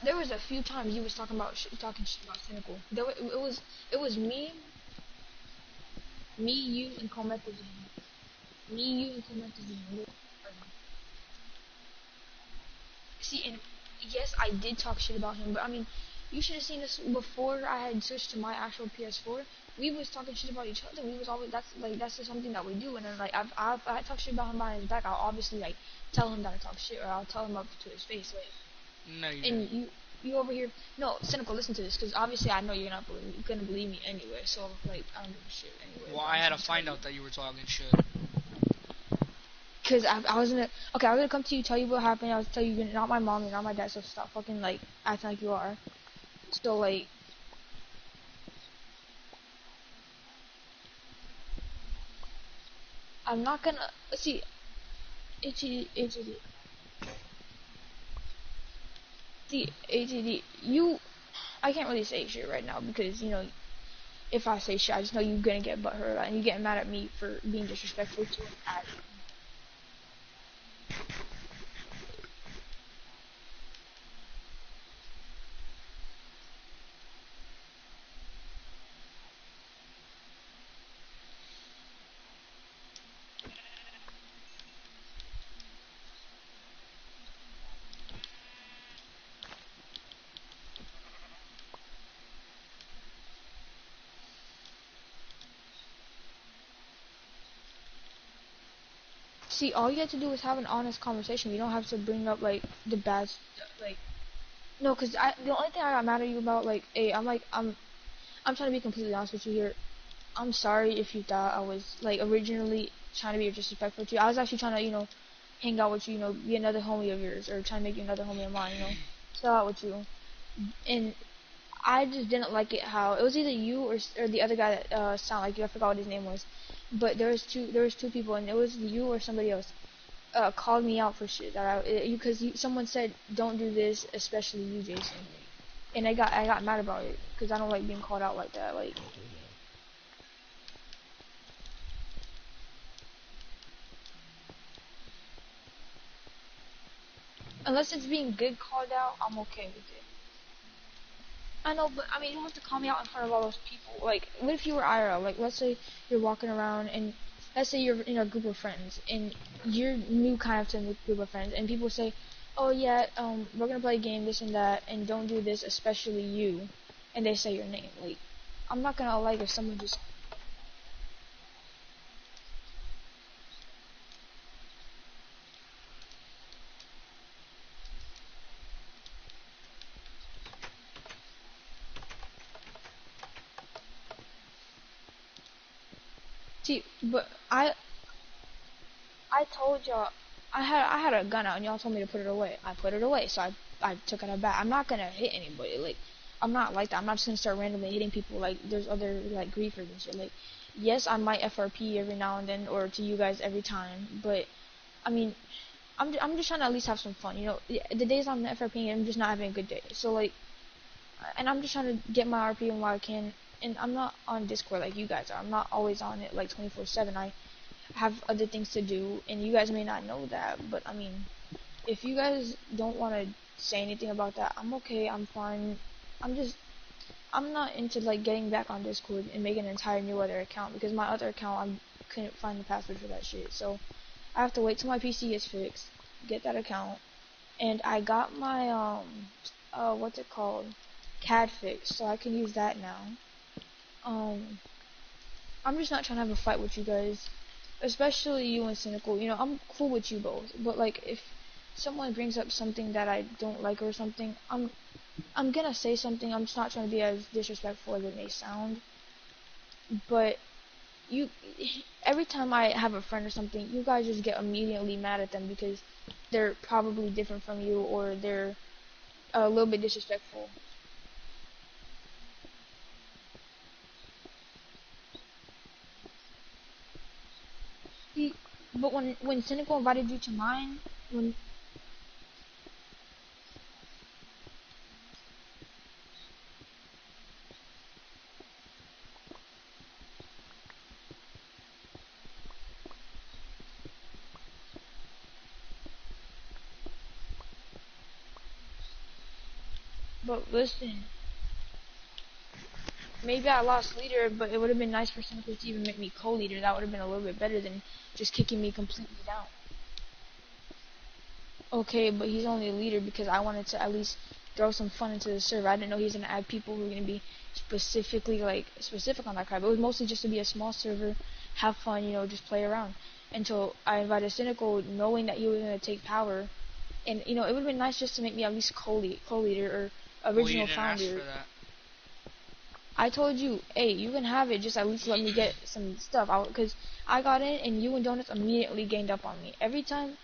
there was a few times you was talking shit about Cynical. It was me, you, and Comethazine. Me, you, and Comethazine. See, and yes, I did talk shit about him, but I mean, you should have seen us before I had switched to my actual PS4. We was talking shit about each other. We was always that's just something that we do. And then like I talk shit about him behind his back. I'll obviously like tell him that I talk shit, or I'll tell him up to his face. Like, No, you and didn't. you over here, no, Cynical, listen to this, because obviously I know you're not believe me. You couldn't believe me anyway. So like I don't give a shit anyway. Well, I had to find out that you were talking shit. Cause I was gonna come to you, tell you what happened. I was tell you you're not my mom, you're not my dad, so stop fucking like acting like you are. So like, I'm not gonna see. HED, see HED. I can't really say shit right now because you know if I say shit, I just know you're gonna get butthurt and you getting mad at me for being disrespectful to an ad. See, all you have to do is have an honest conversation. You don't have to bring up like the bad stuff. Like, no, cause the only thing I got mad at you about, like, hey, I'm trying to be completely honest with you here. I'm sorry if you thought I was like originally trying to be disrespectful to you. I was actually trying to, hang out with you, be another homie of yours, or try to make you another homie of mine, chill out with you. And I just didn't like it how it was either you or the other guy that sounded like you. I forgot what his name was, but there was two people, and it was you or somebody else called me out for shit that because someone said don't do this, especially you, Jason. And I got mad about it because I don't like being called out like that. Like, unless it's being good called out, I'm okay with it. I know, but I mean, you don't have to call me out in front of all those people. Like, what if you were IRL? Like, let's say you're walking around and let's say you're in a group of friends and you're new kind of to a group of friends and people say, oh yeah, we're gonna play a game, this and that, and don't do this, especially you, and they say your name. Like, I'm not gonna like if someone just see, but I told y'all I had a gun out and y'all told me to put it away. I put it away, so I took it back. I'm not gonna hit anybody. Like, I'm not like that. I'm not just gonna start randomly hitting people like there's other like griefers and shit. Like, yes, I might FRP every now and then or to you guys every time, but I mean, I'm just trying to at least have some fun. The days I'm FRPing, I'm just not having a good day. So like, and I'm just trying to get my RP and while I can. And I'm not on Discord like you guys are. I'm not always on it like 24/7. I have other things to do, and you guys may not know that, but I mean, if you guys don't want to say anything about that, I'm okay, I'm fine. I'm not into like getting back on Discord and making an entire new other account because my other account I couldn't find the password for that shit. So I have to wait till my PC is fixed, get that account, and I got my what's it called, CAD fixed, so I can use that now. Um, I'm just not trying to have a fight with you guys, especially you and Cynical. I'm cool with you both, but like if someone brings up something that I don't like or something, I'm gonna say something. I'm just not trying to be as disrespectful as it may sound, but you every time I have a friend or something, you guys just get immediately mad at them because they're probably different from you or they're a little bit disrespectful. See, but when Cynical invited you to mine, when But listen, maybe I lost leader, but it would have been nice for Cynical to even make me co-leader. That would have been a little bit better than just kicking me completely down. Okay, but he's only a leader because I wanted to at least throw some fun into the server. I didn't know he's gonna add people who were gonna be specifically like specific on that crap. It was mostly just to be a small server, have fun, just play around. Until I invited Cynical, knowing that he was gonna take power, and it would have been nice just to make me at least co-leader or Well, you original didn't ask founder. for that. I told you, hey, you can have it. Just at least let me get some stuff out, because I got in and you and Donuts immediately gained up on me every time.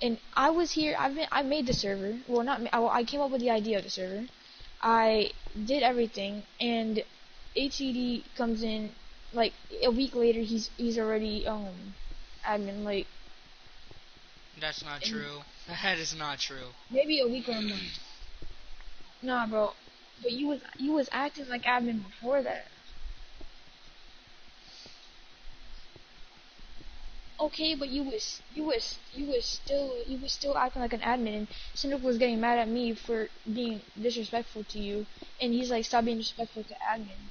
And I was here. I made the server. Well, not me. I came up with the idea of the server. I did everything, and HED comes in like a week later. He's already admin, like. That's not true. That is not true. Maybe a week or a month. Nah, bro. But you was acting like admin before that. Okay, but you was still acting like an admin, and Cynical was getting mad at me for being disrespectful to you, and he's like, stop being disrespectful to admin.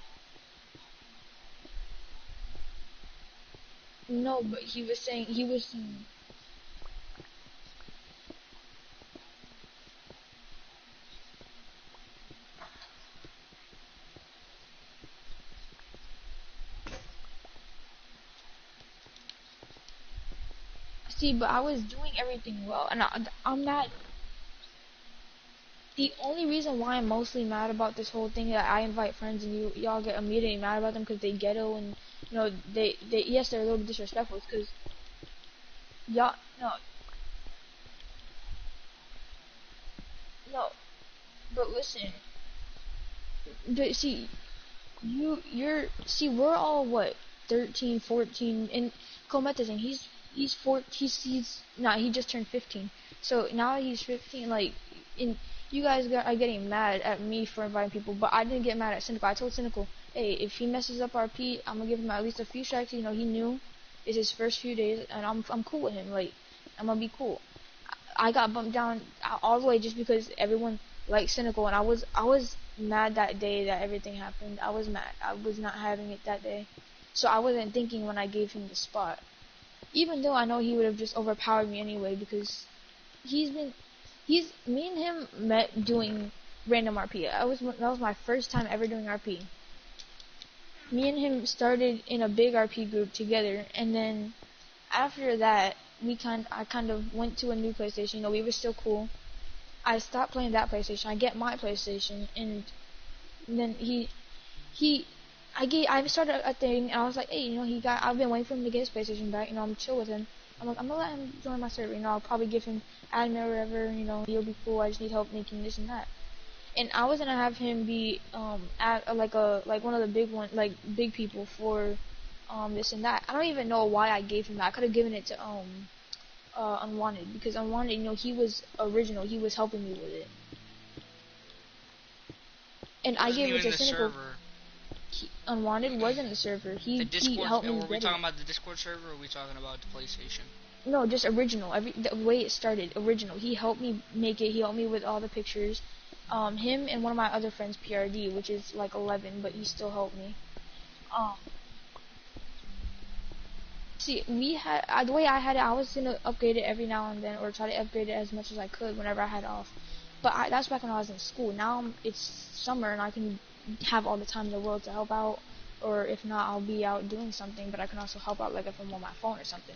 No, but he was saying. See, but I was doing everything well, and I'm not. The only reason why I'm mostly mad about this whole thing that I invite friends and y'all get immediately mad about them because they ghetto and they yes they're a little bit disrespectful because y'all no but listen but see we're all what 13, 14, and Cometas, and he's four he's not he just turned 15, so now he's 15, like, and you guys are getting mad at me for inviting people, but I didn't get mad at Cynical. I told Cynical, hey, if he messes up RP, I'm gonna give him at least a few strikes. He knew it's his first few days, and I'm cool with him. Like, I'm gonna be cool. I got bumped down all the way just because everyone liked Cynical, and I was mad that day that everything happened. I was mad. I was not having it that day, so I wasn't thinking when I gave him the spot. Even though I know he would have just overpowered me anyway, because he's been he's me and him met doing random RP. That was my first time ever doing RP. Me and him started in a big RP group together, and then after that I kind of went to a new PlayStation. We were still cool. I stopped playing that PlayStation. I get my PlayStation, and then he I started a thing, and I was like, hey, I've been waiting for him to get his PlayStation back. I'm chill with him. I'm like, I'm gonna let him join my server. I'll probably give him admin or whatever. He'll be cool. I just need help making this and that. And I was gonna have him be at like one of the big people for this and that. I don't even know why I gave him that. I could have given it to Unwanted, because Unwanted, he was original. He was helping me with it. And I gave it to Cynical. Unwanted was in the server. He helped me. Were we talking about the Discord server, or are we talking about the PlayStation? No, just original. The way it started, original. He helped me make it. He helped me with all the pictures. Him and one of my other friends, PRD, which is like 11, but he still helped me. See, the way I had it, I was gonna upgrade it every now and then, or try to upgrade it as much as I could whenever I had off. But that's back when I was in school. Now it's summer, and I can have all the time in the world to help out, or if not, I'll be out doing something. But I can also help out, like if I'm on my phone or something.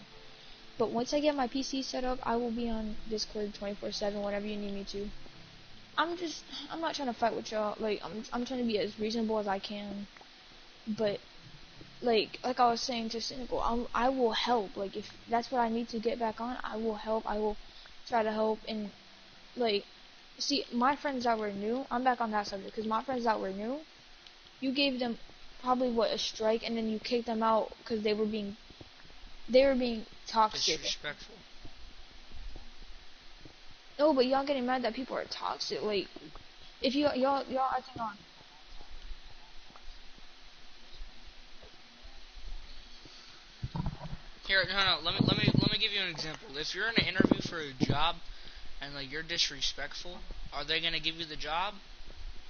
But once I get my PC set up, I will be on Discord 24/7 whenever you need me to. I'm not trying to fight with y'all. Like, I'm trying to be as reasonable as I can. But like I was saying to Cynical, I will help. Like, if that's what I need to get back on, I will help. I will try to help. And like, see, my friends that were new, I'm back on that subject, because my friends that were new, you gave them probably a strike, and then you kicked them out because they were being toxic. Disrespectful. No, but y'all getting mad that people are toxic. Like, if y'all acting on. Here, no. Let me give you an example. If you're in an interview for a job, and like you're disrespectful, are they gonna give you the job?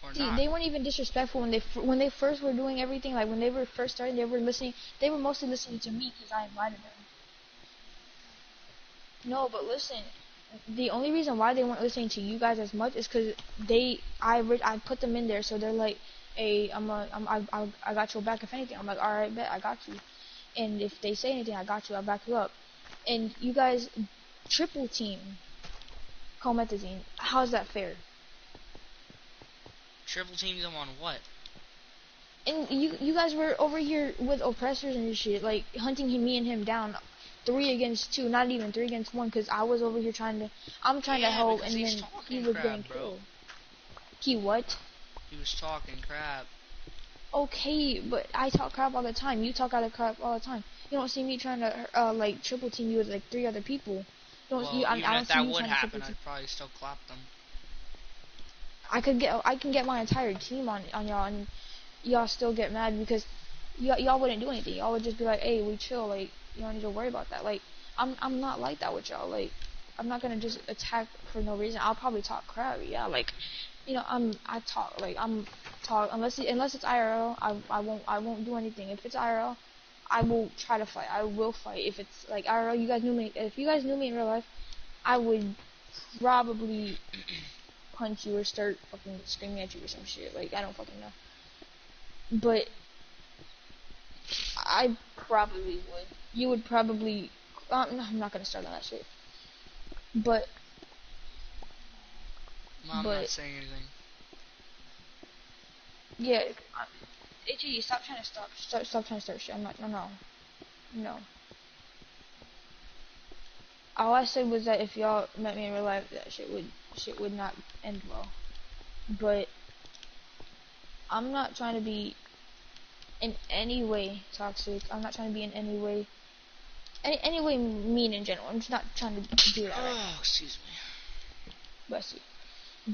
or See, not. they weren't even disrespectful when they first were doing everything. Like when they were first starting, they were listening. They were mostly listening to me because I invited them. No, but listen, the only reason why they weren't listening to you guys as much is because I put them in there, so they're like, hey, I got your back if anything. I'm like, all right, bet I got you. And if they say anything, I got you. I'll back you up. And you guys triple team Comethazine. How's that fair? Triple team them on what? And you guys were over here with oppressors and shit, like hunting me and him down, 3 against 2, not even 3 against 1, because I was over here I'm trying to help, and then he was getting killed. He what? He was talking crap. Okay, but I talk crap all the time. You talk other crap all the time. You don't see me trying to like triple team you with like 3 other people. Well, even if that would happen, I'd probably still clap them. I can get my entire team on y'all, and y'all still get mad because y'all wouldn't do anything. Y'all would just be like, hey, we chill, like, you don't need to worry about that. Like, I'm not like that with y'all. Like, I'm not gonna just attack for no reason. I'll probably talk crap, yeah, like, you know, I talk, like, unless it's IRL, I won't do anything. If it's IRL, I will try to fight. I will fight. If it's like IRL, if you guys knew me in real life, I would probably punch you or start fucking screaming at you or some shit. Like, I don't fucking know. But I probably would. You would probably. No, I'm not gonna start on that shit. But. I'm not saying anything. Yeah. HE, stop trying to stop trying to start shit. I'm not. No. All I said was that if y'all met me in real life, that shit would not end well. But I'm not trying to be in any way toxic. I'm not trying to be in any way mean in general. I'm just not trying to do that. Oh, excuse me. Bless you.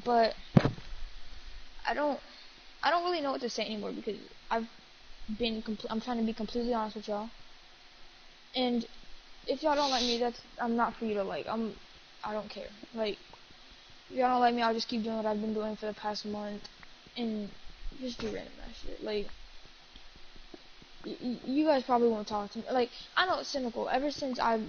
But I don't really know what to say anymore because I'm trying to be completely honest with y'all. And if y'all don't like me, I'm not for you to like. I don't care. Like, if y'all don't like me, I'll just keep doing what I've been doing for the past month and just do random ass shit. Like, you guys probably won't talk to me. Like, I know it's cynical. Ever since I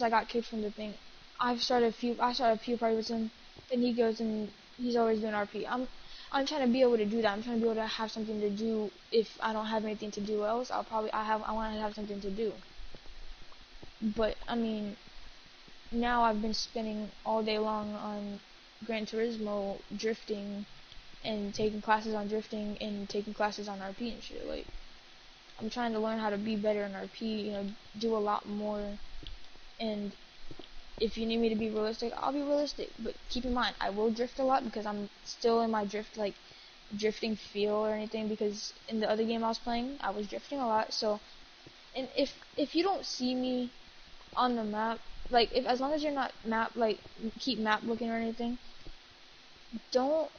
got kicked from the thing, I started a few parties with him, and he goes and he's always doing RP. I'm trying to be able to do that. I'm trying to be able to have something to do. If I don't have anything to do else, I want to have something to do. But I mean, now I've been spending all day long on Gran Turismo drifting and taking classes on drifting and taking classes on RP and shit. Like, I'm trying to learn how to be better in RP, you know, do a lot more. And if you need me to be realistic, I'll be realistic. But keep in mind, I will drift a lot because I'm still in my drifting feel or anything, because in the other game I was playing, I was drifting a lot. So, and if you don't see me on the map, like, as long as you're not keep map looking or anything, don't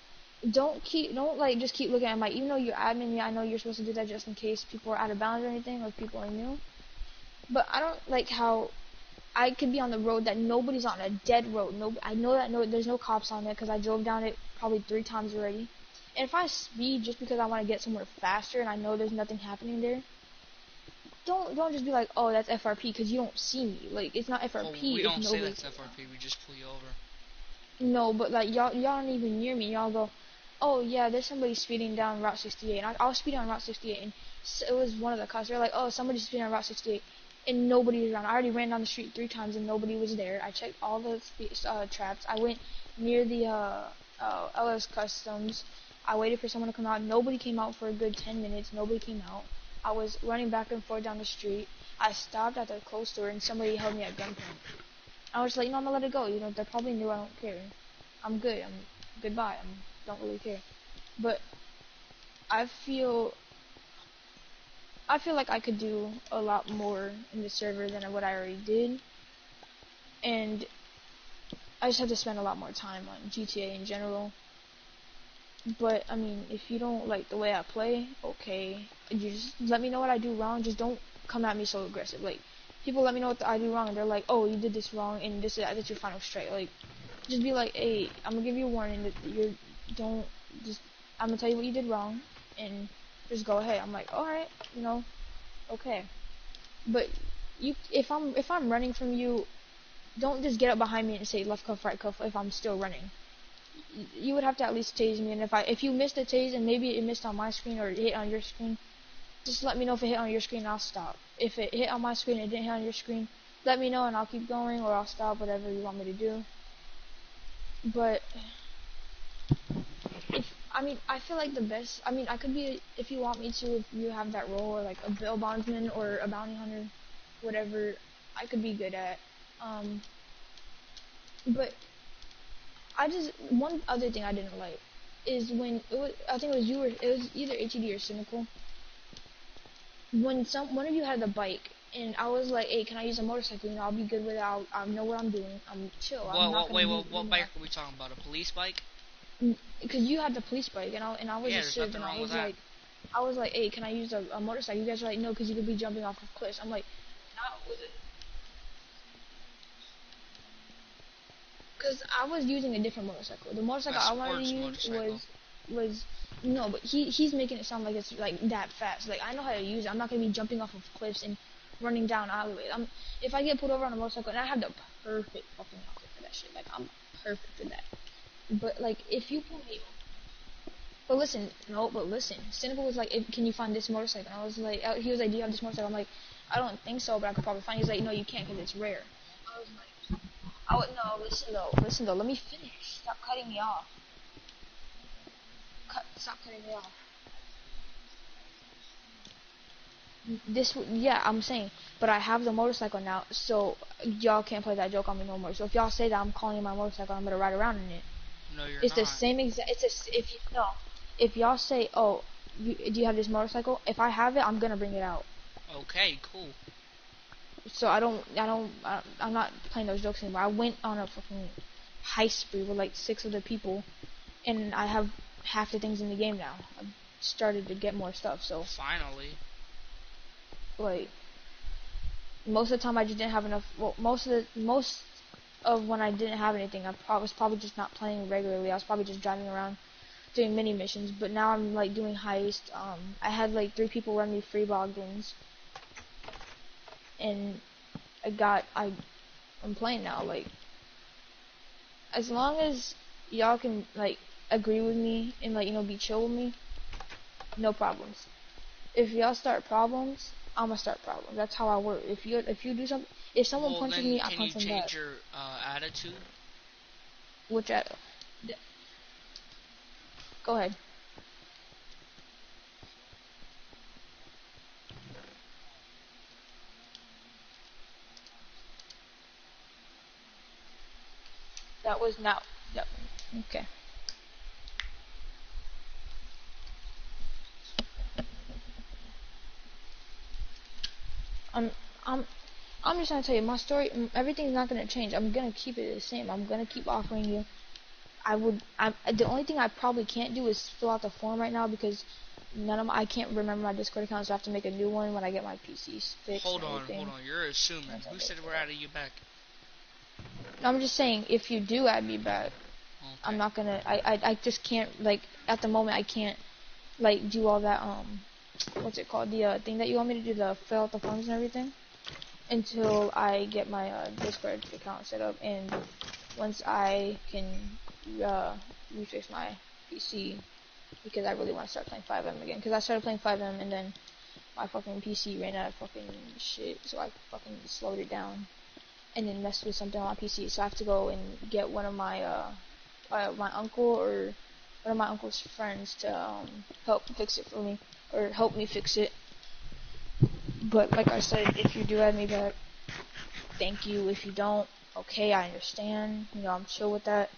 just keep looking at my, even though you're admin, yeah, I know you're supposed to do that just in case people are out of bounds or anything, or people are new. But I don't like how I could be on the road that nobody's on, a dead road. I know that there's no cops on it because I drove down it probably 3 times already. And if I speed just because I want to get somewhere faster and I know there's nothing happening there, don't just be like, oh, that's FRP, because you don't see me. Like, it's not FRP. Well, we don't say that's FRP. We just pull you over. No, but like y'all aren't even near me. Y'all go, oh yeah, there's somebody speeding down Route 68. And I was speeding on Route 68, and it was one of the cops. They're like, oh, somebody's speeding on Route 68, and nobody was around. I already ran down the street 3 times, and nobody was there. I checked all the traps. I went near the LS Customs. I waited for someone to come out. Nobody came out for a good 10 minutes. Nobody came out. I was running back and forth down the street. I stopped at the clothes store, and somebody held me at gunpoint. I was like, you know, I'm gonna let it go. You know, they're probably new. I don't care. I'm good. Goodbye. Don't really care. But I feel like I could do a lot more in the server than what I already did, and I just have to spend a lot more time on GTA in general. But I mean, if you don't like the way I play, okay, you just let me know what I do wrong. Just don't come at me so aggressive. Like, people let me know what I do wrong, and they're like, oh, you did this wrong, and that's your final strike. Like, just be like, hey, I'm gonna give you a warning that don't just I'm gonna tell you what you did wrong, and just go ahead. I'm like, all right, okay. But if I'm running from you, don't just get up behind me and say left cuff, right cuff if I'm still running. You would have to at least tase me, and if you missed a tase and maybe it missed on my screen or it hit on your screen, just let me know if it hit on your screen and I'll stop. If it hit on my screen and it didn't hit on your screen, let me know and I'll keep going or I'll stop, whatever you want me to do. But I feel like the best. I could be, if you want me to, if you have that role, or like a bail bondsman or a bounty hunter, whatever, I could be good at. But one other thing I didn't like is when I think it was either ATD or Cynical. When one of you had the bike, and I was like, hey, can I use a motorcycle? I'll be good with it. I know what I'm doing. I'm chill. What bike are we talking about? A police bike? Because you had the police bike, and I was a civ, and I was like, hey, can I use a motorcycle? You guys were like, no, because you could be jumping off of cliffs. I'm like, no, because I was using a different motorcycle. The motorcycle I wanted to use was no, but he's making it sound like it's like that fast. Like I know how to use it. I'm not gonna be jumping off of cliffs and running down alleyways. If I get pulled over on a motorcycle, and I have the perfect fucking outfit for that shit. Like I'm perfect for that. But like if you pull me, but listen, Cynical was like, can you find this motorcycle? And I was like, he was like, do you have this motorcycle? I'm like, I don't think so, but I could probably find it. He's like, no, you can't because it's rare. I was like, no, listen though, let me finish. Stop cutting me off. Stop cutting me off. Yeah, I'm saying, but I have the motorcycle now, so y'all can't play that joke on me no more. So if y'all say that I'm calling my motorcycle, I'm gonna ride around in it. No, you're it's not. The same exact. If y'all say, oh, do you have this motorcycle? If I have it, I'm gonna bring it out. Okay, cool. So I'm not playing those jokes anymore. I went on a fucking heist spree with like 6 other people, and I have half the things in the game now. I've started to get more stuff, so finally. Like most of the time I just didn't have enough. Well, most of when I didn't have anything, was probably just not playing regularly. I was probably just driving around doing mini missions. But now I'm like doing heist. I had like 3 people run me free Bogdans, and I'm playing now. Like as long as y'all can like agree with me and like be chill with me, no problems. If y'all start problems, I'm gonna start problems. That's how I work. If you do something, if someone punches me, I punch them back. Can you change your attitude? Which Go ahead. That was not. Yep. Okay. I'm I'm I'm just gonna tell you my story. Everything's not gonna change. I'm gonna keep it the same. I'm gonna keep offering you. The only thing I probably can't do is fill out the form right now because I can't remember my Discord account, so I have to make a new one when I get my PCs fixed. Hold on. You're assuming. Who said we're adding you back? I'm just saying, if you do add me back, okay. I'm not gonna. I just can't, like, at the moment I can't like do all that what's it called, the thing that you want me to do, the fill out the forms and everything, until I get my Discord account set up. And once I can refix my PC, because I really want to start playing FiveM again, because I started playing FiveM and then my fucking PC ran out of fucking shit, so I fucking slowed it down and then messed with something on my PC. So I have to go and get one of my my uncle or one of my uncle's friends to help fix it for me, or help me fix it. But like I said, if you do add me back, thank you. If you don't, okay, I understand. I'm chill with that.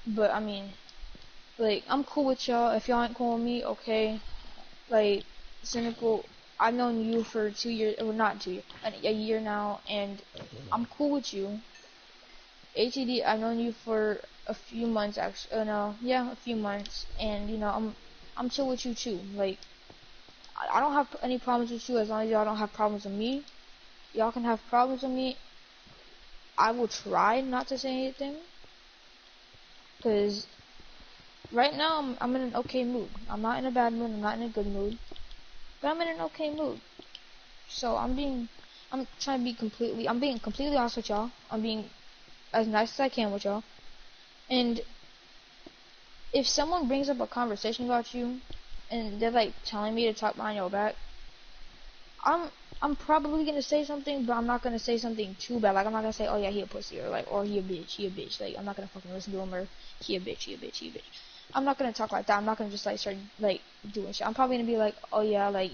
But I mean, like, I'm cool with y'all. If y'all ain't cool with me, okay. Like, Cynical, I've known you for 2 years, or not 2 years, a year now, and I'm cool with you. ATD, I've known you for a few months, actually. A few months, and I'm chill with you too. Like, I don't have any problems with you as long as y'all don't have problems with me. Y'all can have problems with me. I will try not to say anything, because right now I'm in an okay mood. I'm not in a bad mood. I'm not in a good mood, but I'm in an okay mood. So I'm trying to be I'm being completely honest with y'all. I'm being as nice as I can with y'all. And if someone brings up a conversation about you, and they're like telling me to talk behind your back, I'm I'm probably gonna say something, but I'm not gonna say something too bad. Like I'm not gonna say, oh yeah, he a pussy, or like, or he a bitch, he a bitch. Like I'm not gonna fucking listen to him, or he a bitch, he a bitch, he a bitch. I'm not gonna talk like that. I'm not gonna just like start like doing shit. I'm probably gonna be like, oh yeah, like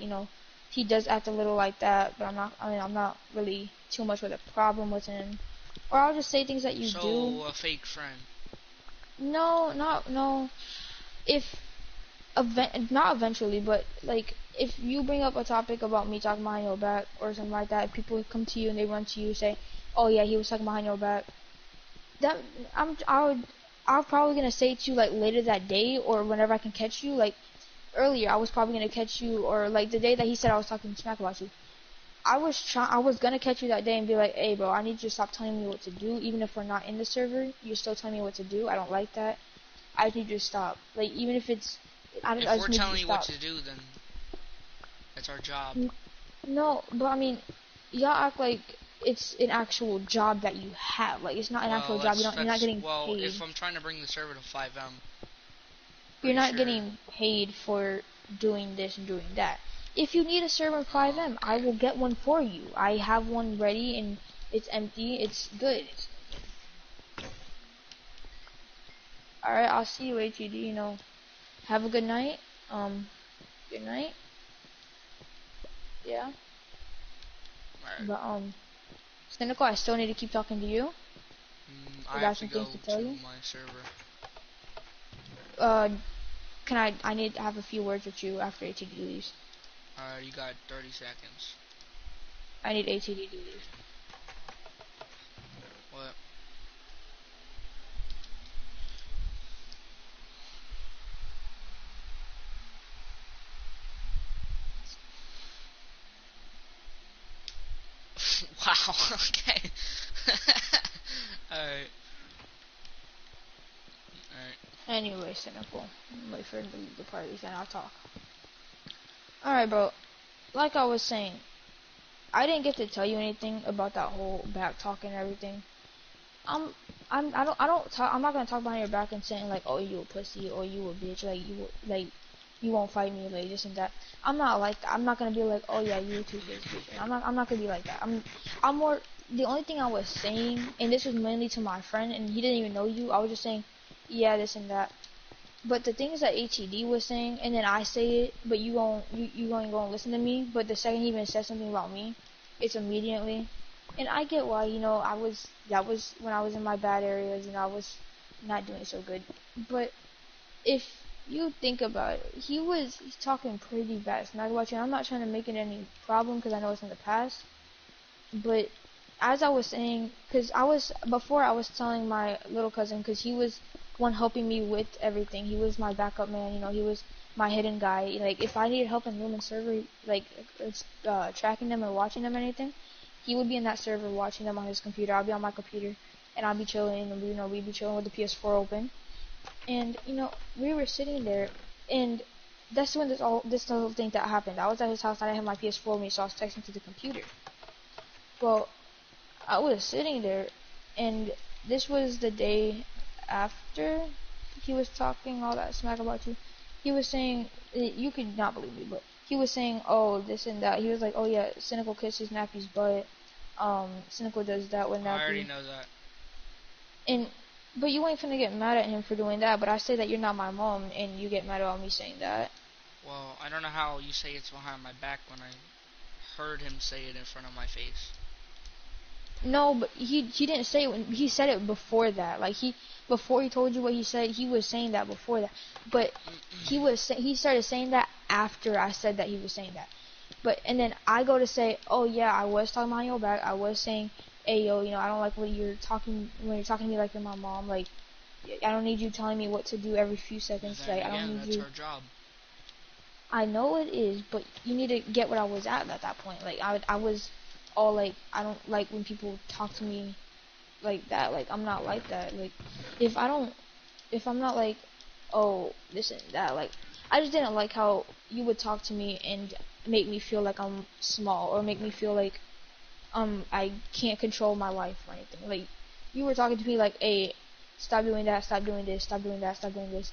he does act a little like that, but I'm not. I mean, I'm not really too much with a problem with him. Or I'll just say things that you do. So, a fake friend. No, not no. If not eventually, but like if you bring up a topic about me talking behind your back or something like that, people come to you and they run to you and say, "Oh yeah, he was talking behind your back." That I'm probably gonna say to you like later that day or whenever I can catch you. Like earlier, I was probably gonna catch you, or like the day that he said I was talking smack about you. I was gonna catch you that day and be like, "Hey, bro, I need you to stop telling me what to do. Even if we're not in the server, you're still telling me what to do. I don't like that. I need you to stop. Like even if it's If I we're just need you to telling you what stop." to do, then that's our job. No, but I mean, y'all act like it's an actual job that you have. Like it's not an actual Well, job. You're not getting well, if paid. I'm trying to bring the server to 5M, You're pretty not sure. getting paid for doing this and doing that. If you need a server in 5M, I Okay. will get one for you. I have one ready and it's empty. It's good. All right, I'll see you, HED. Have a good night. Good night. Yeah. Alright. But Cynical, I still need to keep talking to you. I I got have to some things go to to tell you. my server. Uh, I need to have a few words with you after ATD leaves. You got 30 seconds. I need ATD to leave. What? Wow, okay. Alright. Alright. Anyway, Cynical. Wait for him to leave the party, then I'll talk. Alright, bro. Like I was saying, I didn't get to tell you anything about that whole back talk and everything. I'm, I don't talk, I'm not gonna talk behind your back and saying like, oh, you a pussy, or you a bitch, like, you won't fight me, like, this and that. I'm not like that. I'm not gonna be like, oh yeah, you a two-faced bitch. I'm not gonna be like that. I'm more, the only thing I was saying, and this was mainly to my friend, and he didn't even know you, I was just saying, yeah, this and that. But the things that HED was saying, and then I say it, but you gonna go and listen to me. But the second he even says something about me, it's immediately. And I get why, that was when I was in my bad areas and I was not doing so good. But if you think about it, he's talking pretty bad smack about you. And I'm not trying to make it any problem because I know it's in the past. But as I was saying, because before I was telling my little cousin, because he was one helping me with everything. He was my backup man, he was my hidden guy. Like, if I needed help in room and server, like, tracking them or watching them or anything, he would be in that server watching them on his computer. I'll be on my computer, and I'll be chilling, and, we'd be chilling with the PS4 open. And, we were sitting there, and that's when this whole thing that happened. I was at his house, and I had my PS4 with me, so I was texting to the computer. Well, I was sitting there, and this was the day after he was talking all that smack about you. He was saying, you could not believe me, but he was saying, oh, this and that. He was like, oh yeah, Cynical kisses Nappy's butt. Cynical does that with I already Nappy. know that. And, but you ain't finna get mad at him for doing that, but I say that you're not my mom, and you get mad about me saying that. Well, I don't know how you say it's behind my back when I heard him say it in front of my face. No, but he didn't say it when he said it before that. Like before he told you what he said, he was saying that before that. But he started saying that after I said that he was saying that. But and then I go to say, oh yeah, I was talking behind your back. I was saying, hey yo, I don't like when you're talking to me like you're my mom. Like I don't need you telling me what to do every few seconds. Then Like I don't again, need that's you. our job. I know it is, but you need to get what I was at that point. Like I was all like, I don't like when people talk to me like that. Like I'm not like that. Like if I'm not like oh, this and that. Like, I just didn't like how you would talk to me and make me feel like I'm small, or make me feel like I can't control my life or anything. Like, you were talking to me like, hey, stop doing that, stop doing this, stop doing that, stop doing this.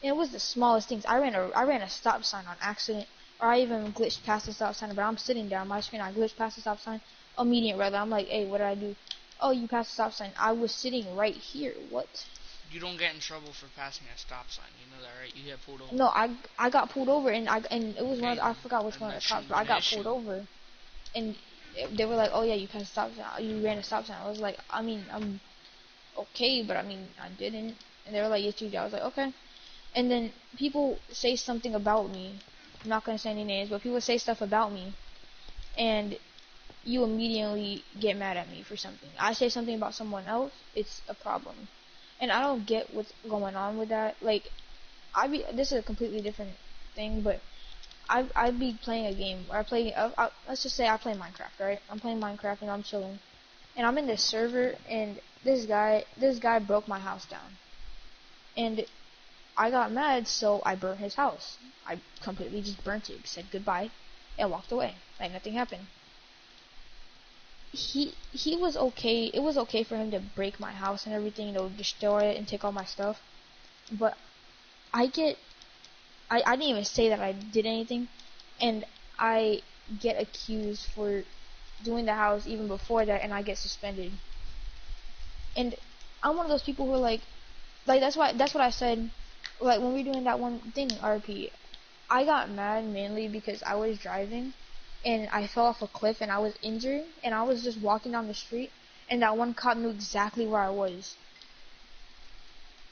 And it was the smallest things. I ran a stop sign on accident, or I even glitched past the stop sign. But I'm sitting there on my screen. I glitched past the stop sign, a median rather. I'm like, hey, what did I do? Oh, you passed the stop sign. I was sitting right here. What? You don't get in trouble for passing a stop sign. You know that, right? You get pulled over. No, I got pulled over, and it was one Okay, of I forgot which then one of that the cops, shouldn't but be I an got issue. pulled over, and they were like, oh yeah, you passed the stop sign. You ran a stop sign. I was like, I mean, I'm okay, but I mean, I didn't. And they were like, yes, you did. I was like, okay. And then people say something about me. I'm not gonna say any names, but people say stuff about me, and you immediately get mad at me for something. I say something about someone else, it's a problem, and I don't get what's going on with that. Like, this is a completely different thing, but I'd be playing a game, or let's just say I play Minecraft, right? I'm playing Minecraft and I'm chilling, and I'm in this server, and this guy broke my house down, and I got mad, so I burnt his house. I completely just burnt it, said goodbye, and walked away. Like nothing happened. He was okay. It was okay for him to break my house and everything, destroy it and take all my stuff. But I get, I didn't even say that I did anything, and I get accused for doing the house even before that, and I get suspended. And I'm one of those people who are like that's what I said. Like when we were doing that one thing, RP, I got mad mainly because I was driving and I fell off a cliff and I was injured and I was just walking down the street and that one cop knew exactly where I was.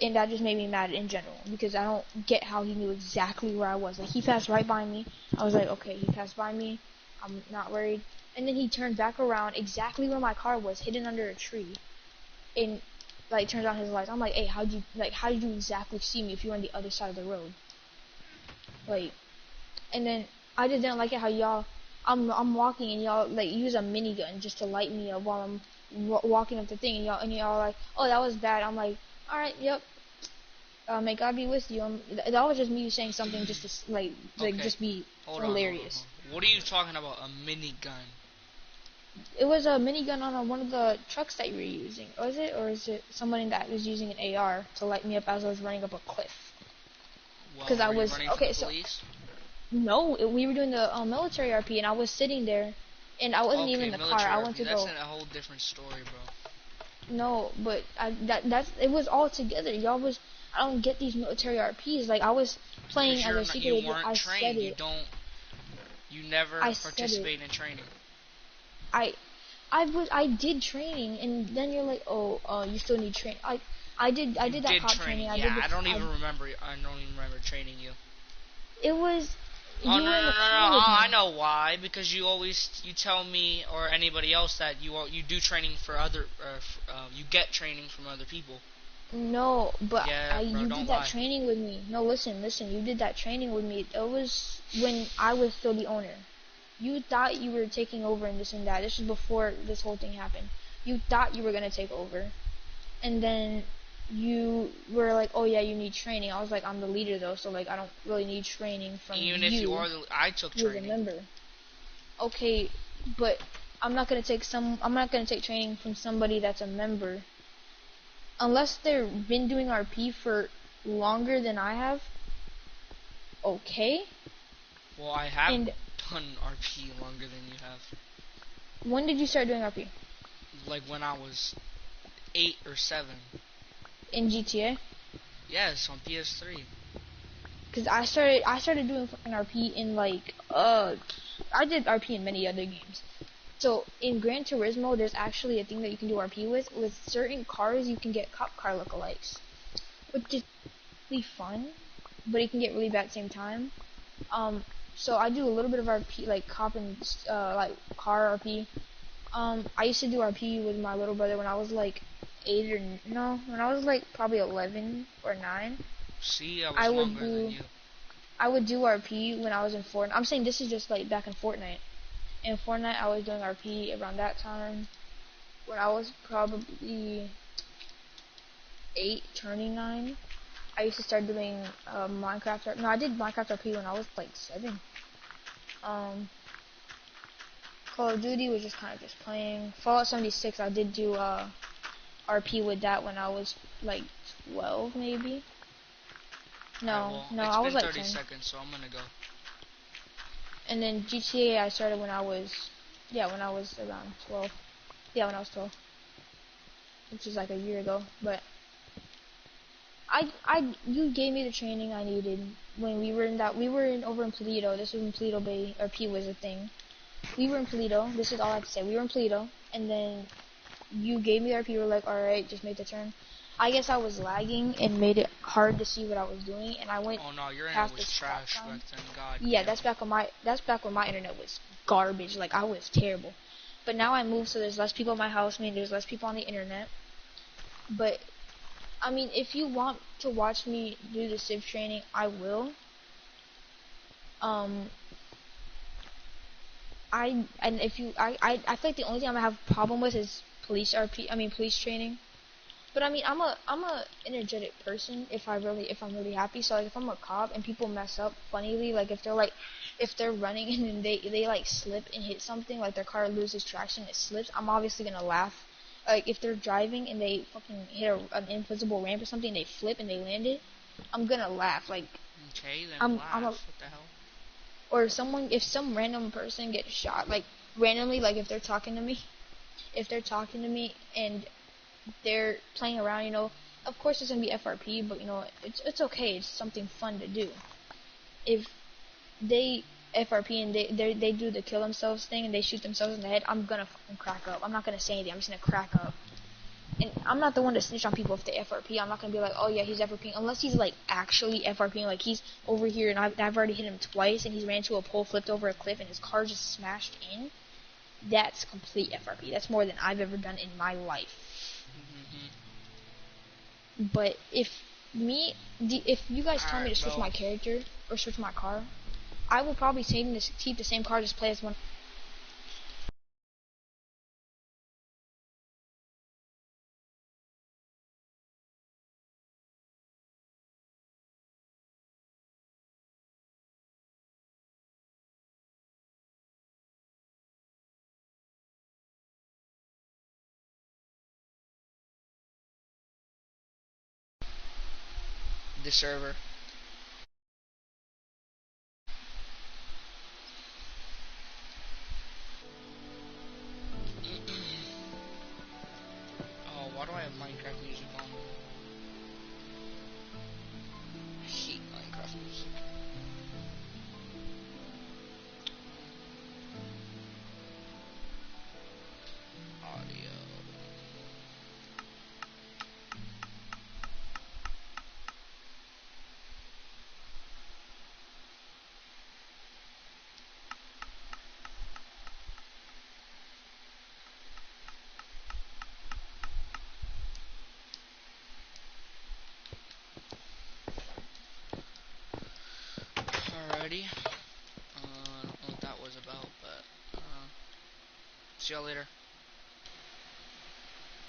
And that just made me mad in general because I don't get how he knew exactly where I was. Like he passed right by me. I was like, okay, he passed by me. I'm not worried. And then he turned back around exactly where my car was, hidden under a tree. And like turns on his lights. I'm like, hey, how did you exactly see me if you were on the other side of the road? Like, and then I just didn't like it how y'all, I'm walking and y'all like use a minigun just to light me up while I'm walking up the thing, and y'all like, oh, that was bad. I'm like, all right, yep. May God be with you. That was just me saying something just to Okay. just be Hold on, hold on, hold hilarious. on. What are you talking about? A minigun? It was a minigun on one of the trucks that you were using. Was it, or is it somebody that was using an AR to light me up as I was running up a cliff? Well, Because I were you was running from okay. the So police? no, we were doing the military RP, and I was sitting there, and I wasn't even Okay, in the car. military I went RP. to That's go. a whole different story, bro. No, but that's it was all together. Y'all was I don't get these military RPs. Like I was playing Because as a secret you agent. weren't I said trained. it. You never I said it. participate in training. I I did training, and then you're like, oh, you still need training. I You did that did cop training. training. Yeah, I don't even remember. I don't even remember training you. It was Oh, you no, were no, in no, the no. car with Oh, me. I know why. Because you tell me or anybody else that you do training for other you get training from other people. No, but Yeah, bro, you don't did that lie. training with me. No, listen. You did that training with me. It was when I was still the owner. You thought you were taking over and this and that. This was before this whole thing happened. You thought you were gonna take over, and then you were like, "Oh yeah, you need training." I was like, "I'm the leader though, so like I don't really need training from Even if you you. are I took You as a training. member." Okay, but I'm not gonna take training from somebody that's a member unless they've been doing RP for longer than I have. Okay, Well, I have and done RP longer than you have. when did you start doing RP? Like when I was 8 or 7. In GTA? Yes, on PS3. Because I started doing fucking RP in like I did RP in many other games. So in Gran Turismo, there's actually a thing that you can do RP with. With certain cars, you can get cop car lookalikes, which is really fun, but it can get really bad at the same time. So I do a little bit of RP, like cop and like car RP. I used to do RP with my little brother when I was like 8 or no, when I was like probably 11 or 9. See, I I was would longer than do you. I would do RP when I was in Fortnite. I'm saying this is just like back in Fortnite. In Fortnite, I was doing RP around that time when I was probably 8, turning 9. I used to start doing Minecraft. No, I did Minecraft RP when I was like 7. Um, Call of Duty was just kind of just playing. Fallout 76, I did do RP with that when I was like 12 maybe. Alright, No, well, no, it's I was been like 30 10. seconds, so I'm gonna go. And then GTA I started when I was, yeah, when I was around 12. Yeah, when I was 12, which is like a year ago. But you gave me the training I needed when we were in over in Toledo. This was in Toledo Bay, or P was a thing. We were in Toledo. This is all I have to say. We were in Toledo, and then you gave me the RP. You were like, all right, just make the turn. I guess I was lagging and made it hard to see what I was doing, and I went Oh no, your internet past was the stop trash sign. back then. God Yeah, damn. that's back when my internet was garbage. Like I was terrible. But now I moved, so there's less people in my house. I mean, there's less people on the internet. But I mean, if you want to watch me do the Civ training, I will. Um, and if you, I feel like the only thing I'm gonna have a problem with is police RP. I mean, police training. But I mean, I'm a energetic person if I'm really happy. So like if I'm a cop and people mess up funnily, like if they're running and then they like slip and hit something, like their car loses traction, it slips, I'm obviously gonna laugh. Like if they're driving and they fucking hit an invisible ramp or something, they flip and they land it, I'm gonna laugh. Like Okay, then I'm a laugh. What the hell? or if some random person gets shot, like randomly, like if they're talking to me, and they're playing around, of course it's gonna be FRP, but it's okay. It's something fun to do. If they FRP and they do the kill themselves thing and they shoot themselves in the head, I'm gonna fucking crack up. I'm not gonna say anything. I'm just gonna crack up. And I'm not the one to snitch on people if they FRP. I'm not gonna be like, oh yeah, he's FRPing, unless he's like actually FRPing, like he's over here and I've already hit him twice and he's ran to a pole, flipped over a cliff, and his car just smashed in. That's complete FRP. That's more than I've ever done in my life. But if you guys tell me to switch my character or switch my car, I will probably keep the same car, just play as one. The server. Oh, why do I have Minecraft music on? I hate Minecraft music. Audio. Alrighty. I don't know what that was about, but see y'all later.